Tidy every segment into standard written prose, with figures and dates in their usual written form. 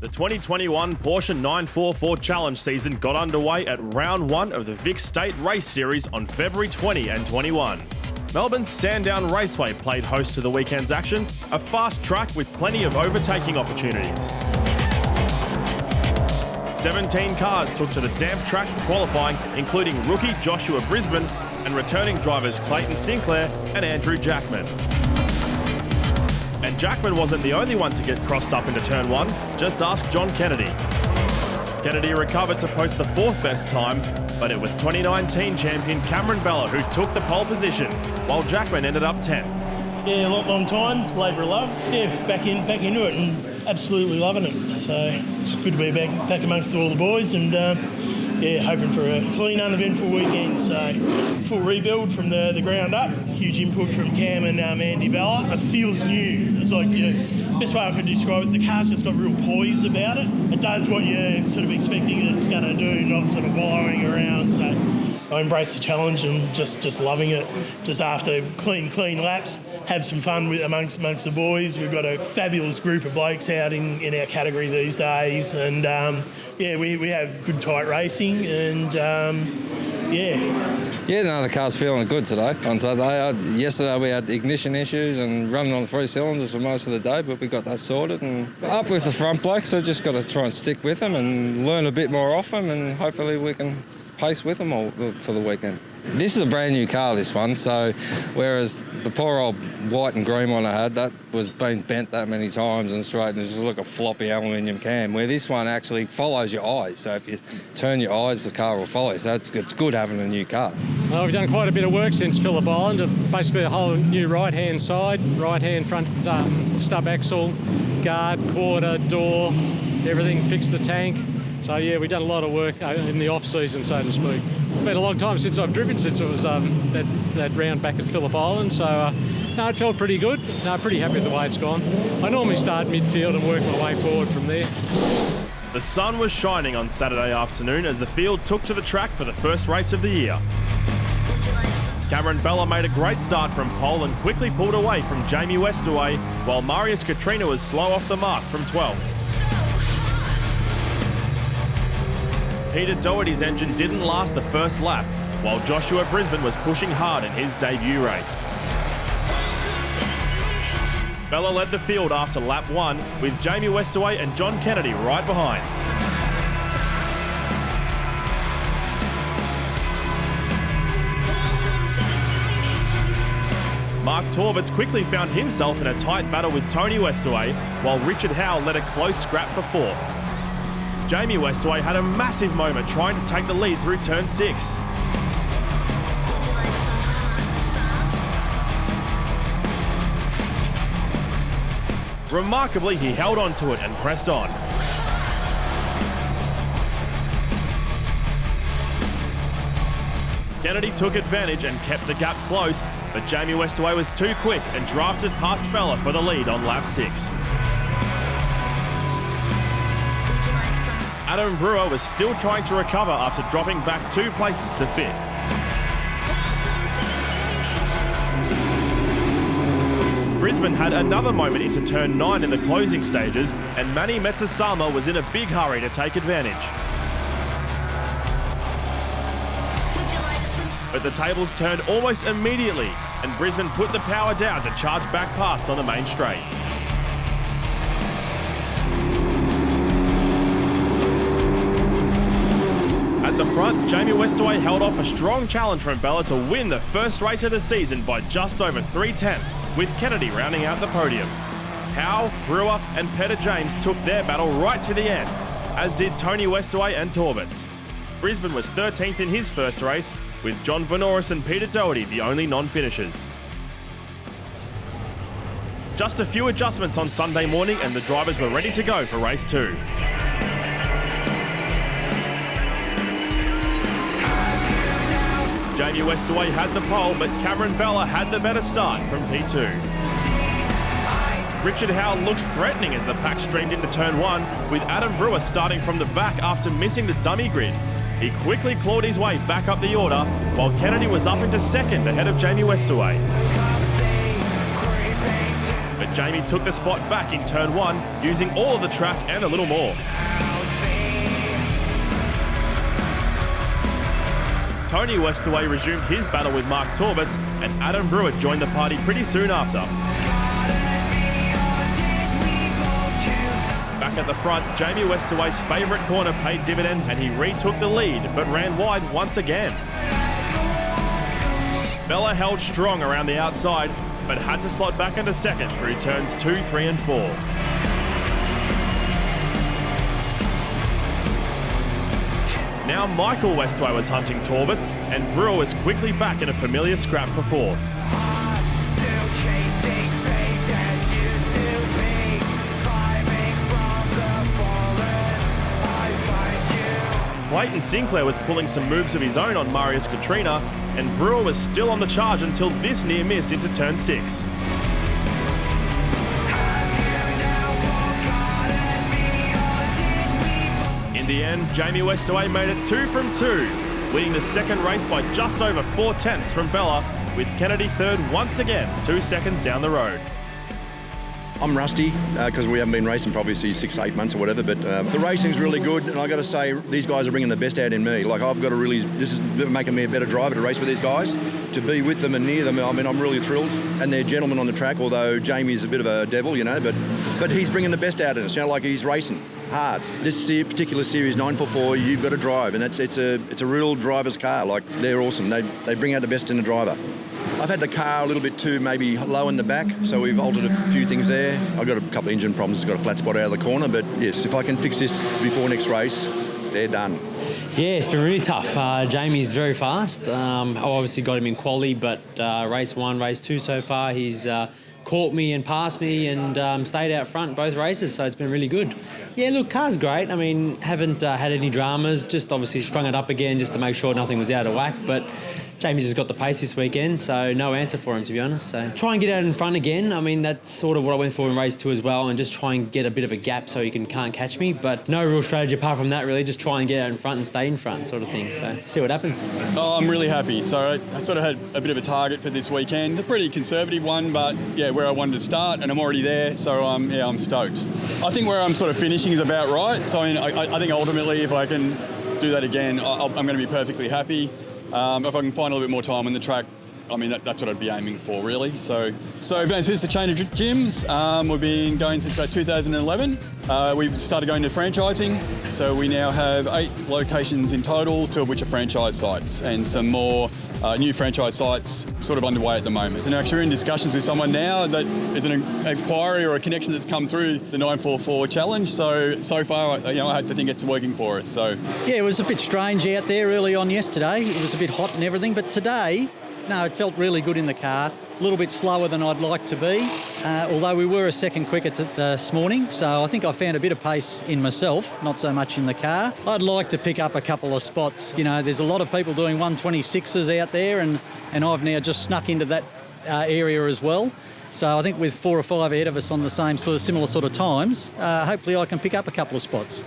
The 2021 Porsche 944 Challenge season got underway at round 1 of the Vic State Race Series on February 20 and 21. Melbourne's Sandown Raceway played host to the weekend's action, a fast track with plenty of overtaking opportunities. 17 cars took to the damp track for qualifying, including rookie Joshua Brisbane and returning drivers Clayton Sinclair and Andrew Jackman. And Jackman wasn't the only one to get crossed up into turn 1, just ask John Kennedy. Kennedy recovered to post the 4th best time, but it was 2019 champion Cameron Bella who took the pole position, while Jackman ended up 10th. Yeah, a long time, labour of love. Yeah, back into it and absolutely loving it. So it's good to be back amongst all the boys and hoping for a clean, uneventful weekend. So full rebuild from the ground up. Huge input from Cam and Andy Bella. It feels new. It's like, best way I could describe it, the car's just got real poise about it. It does what you're sort of expecting it's going to do, not sort of wallowing around. So I embrace the challenge and just loving it. Just after clean laps, have some fun amongst the boys. We've got a fabulous group of blokes out in our category these days, and we have good tight racing, and Yeah, no, the car's feeling good today on Saturday. Yesterday we had ignition issues and running on 3 cylinders for most of the day, but we got that sorted. And up with the front blokes, so just got to try and stick with them and learn a bit more off them, and hopefully we can pace with them all for the weekend. This is a brand new car, this one, so whereas the poor old white and green one I had, that was been bent that many times and straight, and it's just like a floppy aluminium cam, where this one actually follows your eyes. So if you turn your eyes, the car will follow. So it's good having a new car. Well, we've done quite a bit of work since Phillip Island, basically a whole new right-hand side, right-hand front stub axle, guard, quarter, door, everything, fixed the tank. So yeah, we've done a lot of work in the off-season, so to speak. It's been a long time since I've driven, since it was that round back at Phillip Island. So it felt pretty good. No, pretty happy with the way it's gone. I normally start midfield and work my way forward from there. The sun was shining on Saturday afternoon as the field took to the track for the first race of the year. Cameron Bella made a great start from pole and quickly pulled away from Jamie Westaway, while Marius Katrina was slow off the mark from 12th. Peter Doherty's engine didn't last the first lap, while Joshua Brisbane was pushing hard in his debut race. Bella led the field after lap 1, with Jamie Westaway and John Kennedy right behind. Mark Torbitz quickly found himself in a tight battle with Tony Westaway, while Richard Howe led a close scrap for 4th. Jamie Westaway had a massive moment trying to take the lead through turn 6. Remarkably, he held on to it and pressed on. Kennedy took advantage and kept the gap close, but Jamie Westaway was too quick and drafted past Bella for the lead on lap 6. Adam Brewer was still trying to recover after dropping back 2 places to 5th. Brisbane had another moment into turn 9 in the closing stages, and Manny Metzasalma was in a big hurry to take advantage. But the tables turned almost immediately, and Brisbane put the power down to charge back past on the main straight. At the front, Jamie Westaway held off a strong challenge from Bella to win the first race of the season by just over 3/10, with Kennedy rounding out the podium. Howe, Brewer and Peter James took their battle right to the end, as did Tony Westaway and Torbitz. Brisbane was 13th in his first race, with John Vanoris and Peter Doherty the only non-finishers. Just a few adjustments on Sunday morning and the drivers were ready to go for race 2. Jamie Westaway had the pole, but Cameron Bella had the better start from P2. Richard Howe looked threatening as the pack streamed into turn 1, with Adam Brewer starting from the back after missing the dummy grid. He quickly clawed his way back up the order, while Kennedy was up into 2nd ahead of Jamie Westaway. But but Jamie took the spot back in turn 1, using all of the track and a little more. Tony Westaway resumed his battle with Mark Torbitz, and Adam Brewer joined the party pretty soon after. Back at the front, Jamie Westaway's favourite corner paid dividends and he retook the lead, but ran wide once again. Bella held strong around the outside, but had to slot back into second through turns 2, 3 and 4. Now Michael Westaway was hunting Torbitz, and Brewer was quickly back in a familiar scrap for 4th. Clayton Sinclair was pulling some moves of his own on Marius Katrina, and Brewer was still on the charge until this near miss into turn 6. In the end, Jamie Westaway made it 2 from 2, winning the second race by just over 4 tenths from Bella, with Kennedy third once again, 2 seconds down the road. I'm rusty because we haven't been racing for obviously 6 to 8 months or whatever, but the racing's really good, and I got to say these guys are bringing the best out in me. Like this is making me a better driver to race with these guys, to be with them and near them. I mean, I'm really thrilled, and they're gentlemen on the track. Although Jamie's a bit of a devil, but he's bringing the best out in us. Like he's racing hard. This particular series 944, you've got to drive, and it's a real driver's car. Like they're awesome. They bring out the best in the driver. I've had the car a little bit too maybe low in the back, so we've altered a few things there. I've got a couple of engine problems, it's got a flat spot out of the corner, but yes, if I can fix this before next race, they're done. Yeah, it's been really tough. Jamie's very fast. I obviously got him in quali, but race 1, race 2 so far, he's caught me and passed me and stayed out front both races, so it's been really good. Yeah, look, car's great. I mean, haven't had any dramas, just obviously strung it up again just to make sure nothing was out of whack, but Jamie's just got the pace this weekend, so no answer for him, to be honest. So try and get out in front again. I mean, that's sort of what I went for in race 2 as well, and just try and get a bit of a gap so he can't catch me. But no real strategy apart from that, really. Just try and get out in front and stay in front, sort of thing. So see what happens. Oh, I'm really happy. So I sort of had a bit of a target for this weekend. A pretty conservative one, but yeah, where I wanted to start, and I'm already there. So I'm stoked. I think where I'm sort of finishing is about right. So I think ultimately, if I can do that again, I'm going to be perfectly happy. If I can find a little bit more time on the track, I mean, that's what I'd be aiming for, really. So since the change of gyms, we've been going since about 2011. We've started going to franchising. So we now have 8 locations in total, 2 of which are franchise sites, and some more new franchise sites sort of underway at the moment. And actually we're in discussions with someone now that is an inquiry or a connection that's come through the 944 challenge. So far, I have to think it's working for us. So yeah, it was a bit strange out there early on yesterday. It was a bit hot and everything, but today, no, it felt really good in the car. A little bit slower than I'd like to be, although we were a second quicker this morning, so I think I found a bit of pace in myself, not so much in the car. I'd like to pick up a couple of spots. There's a lot of people doing 126s out there, and I've now just snuck into that area as well. So I think with 4 or 5 ahead of us on the similar sort of times, hopefully I can pick up a couple of spots.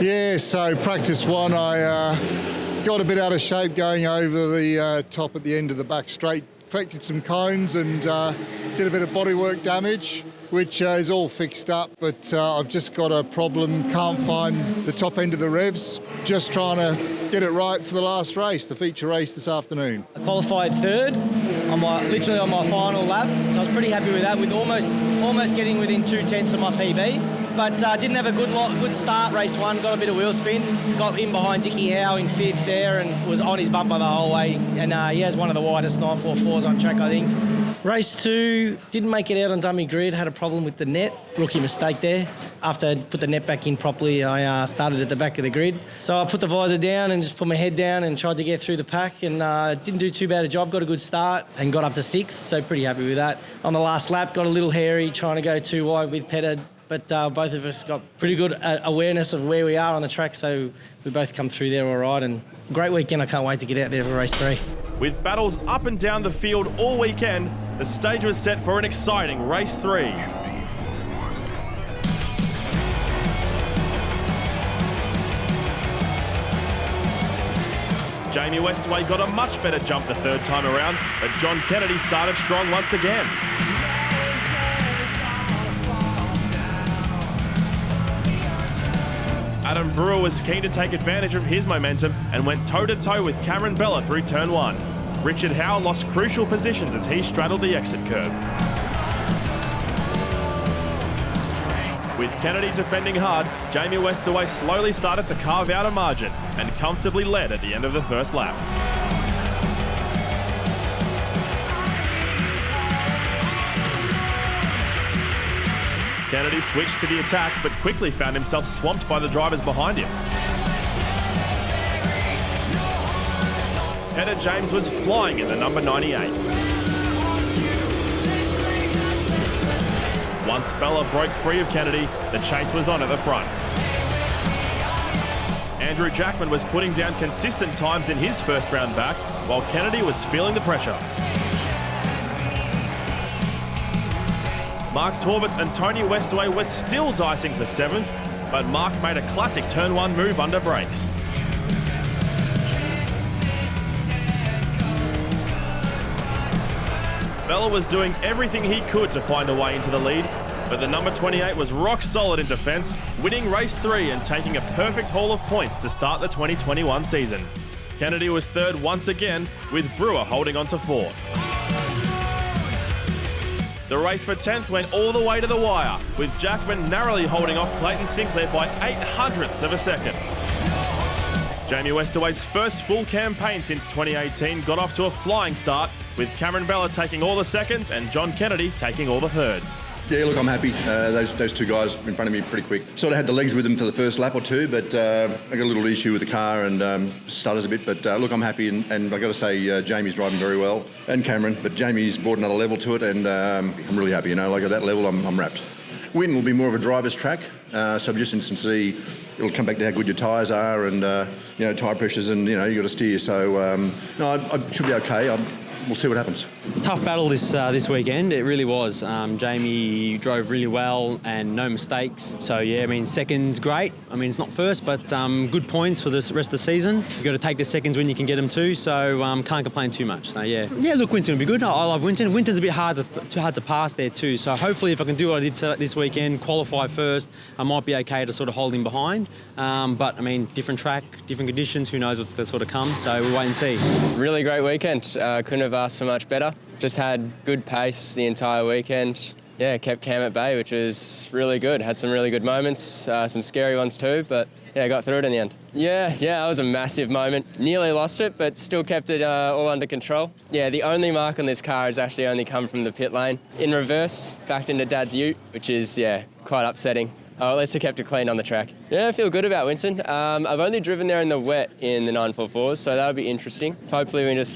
Yeah, so practice 1, I got a bit out of shape going over the top at the end of the back straight. Collected some cones and did a bit of bodywork damage, which is all fixed up, but I've just got a problem, can't find the top end of the revs. Just trying to get it right for the last race, the feature race this afternoon. I qualified third, literally on my final lap, so I was pretty happy with that, with almost getting within 2 tenths of my PB. But didn't have a good start, race 1, got a bit of wheel spin, got in behind Dickie Howe in 5th there and was on his bumper the whole way, and he has one of the widest 944s on track, I think. Race 2, didn't make it out on dummy grid, had a problem with the net, rookie mistake there. After I put the net back in properly, I started at the back of the grid. So I put the visor down and just put my head down and tried to get through the pack, and didn't do too bad a job, got a good start and got up to 6th, so pretty happy with that. On the last lap, got a little hairy, trying to go too wide with Petter, but both of us got pretty good awareness of where we are on the track, so we both come through there all right, and great weekend. I can't wait to get out there for race 3. With battles up and down the field all weekend, the stage was set for an exciting race 3. Jamie Westaway got a much better jump the third time around, but John Kennedy started strong once again. Adam Brewer was keen to take advantage of his momentum and went toe-to-toe with Cameron Bella through turn 1. Richard Howe lost crucial positions as he straddled the exit curb. With Kennedy defending hard, Jamie Westaway slowly started to carve out a margin and comfortably led at the end of the first lap. Kennedy switched to the attack but quickly found himself swamped by the drivers behind him. Peter James was flying in the number 98. Once Bella broke free of Kennedy, the chase was on at the front. Andrew Jackman was putting down consistent times in his first round back, while Kennedy was feeling the pressure. Mark Torbitz and Tony Westaway were still dicing for 7th, but Mark made a classic turn 1 move under brakes. Bella was doing everything he could to find a way into the lead, but the number 28 was rock solid in defence, winning race 3 and taking a perfect haul of points to start the 2021 season. Kennedy was 3rd once again, with Brewer holding on to 4th. The race for 10th went all the way to the wire, with Jackman narrowly holding off Clayton Sinclair by 0.08 of a second. Jamie Westaway's first full campaign since 2018 got off to a flying start, with Cameron Bella taking all the seconds and John Kennedy taking all the thirds. Yeah, look, I'm happy. Those two guys in front of me pretty quick. Sort of had the legs with them for the first lap or two, but I got a little issue with the car and stutters a bit. But look, I'm happy, and I got to say, Jamie's driving very well, and Cameron. But Jamie's brought another level to it, and I'm really happy. You know, like at that level, I'm wrapped. Winton will be more of a driver's track, so I'm just interested to see. It'll come back to how good your tyres are, and tyre pressures, and you got to steer. So no, I should be okay. We'll see what happens. Tough battle this weekend. It really was. Jamie drove really well and no mistakes. So yeah, I mean, second's great. I mean, it's not first, but good points for the rest of the season. You've got to take the seconds when you can get them too. So can't complain too much. So yeah, look, Winton will be good. I love Winton. Winton's a bit hard to pass there too. So hopefully, if I can do what I did this weekend, qualify first, I might be okay to sort of hold him behind. But I mean, different track, different conditions. Who knows what's to sort of come? So we'll wait and see. Really great weekend. Couldn't have asked for much better. Just had good pace the entire weekend. Yeah, kept Cam at bay, which was really good. Had some really good moments, some scary ones too, but yeah, got through it in the end. Yeah, that was a massive moment. Nearly lost it, but still kept it all under control. Yeah, the only mark on this car has actually only come from the pit lane. In reverse, backed into Dad's ute, which is, quite upsetting. Oh, at least I kept it clean on the track. Yeah, I feel good about Winton. I've only driven there in the wet in the 944s, so that'll be interesting. Hopefully we can just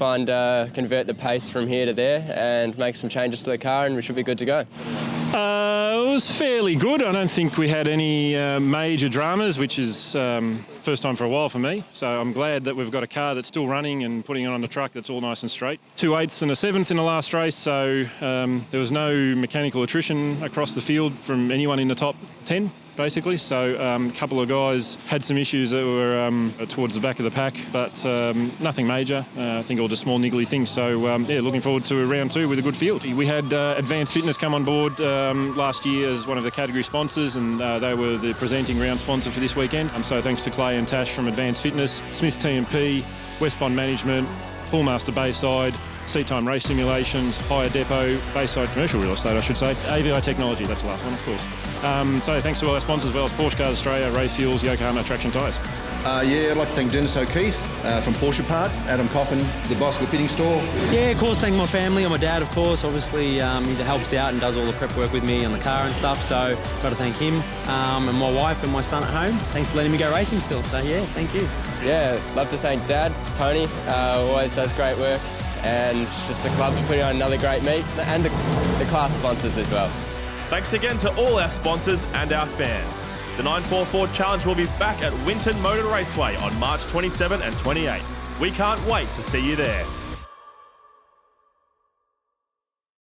convert the pace from here to there and make some changes to the car, and we should be good to go. It was fairly good. I don't think we had any major dramas, which is first time for a while for me. So I'm glad that we've got a car that's still running and putting it on the truck that's all nice and straight. 2 8ths and a 7th in the last race, so there was no mechanical attrition across the field from anyone in the top 10. Basically, so a couple of guys had some issues that were towards the back of the pack, but nothing major. I think all just small niggly things. So looking forward to round 2 with a good field. We had Advanced Fitness come on board last year as one of the category sponsors, and they were the presenting round sponsor for this weekend. So thanks to Clay and Tash from Advanced Fitness, Smith's TMP, Westbon Management, Bullmaster Bayside, Seat Time Race Simulations, Hire Depot, Bayside Commercial Real Estate, I should say. AVI Technology, that's the last one, of course. So thanks to all our sponsors as well as Porsche Cars Australia, Race Fuels, Yokohama Traction Tyres. I'd like to thank Dennis O'Keefe from Porsche Part, Adam Coffin, the boss of the fitting store. Yeah, of course, thank my family and my dad, of course. Obviously, he helps out and does all the prep work with me on the car and stuff. So, got to thank him and my wife and my son at home. Thanks for letting me go racing still. So, yeah, thank you. Yeah, love to thank Dad, Tony, always does great work. And just the club for putting on another great meet, and the class sponsors as well. Thanks again to all our sponsors and our fans. The 944 Challenge will be back at Winton Motor Raceway on March 27 and 28. We can't wait to see you there.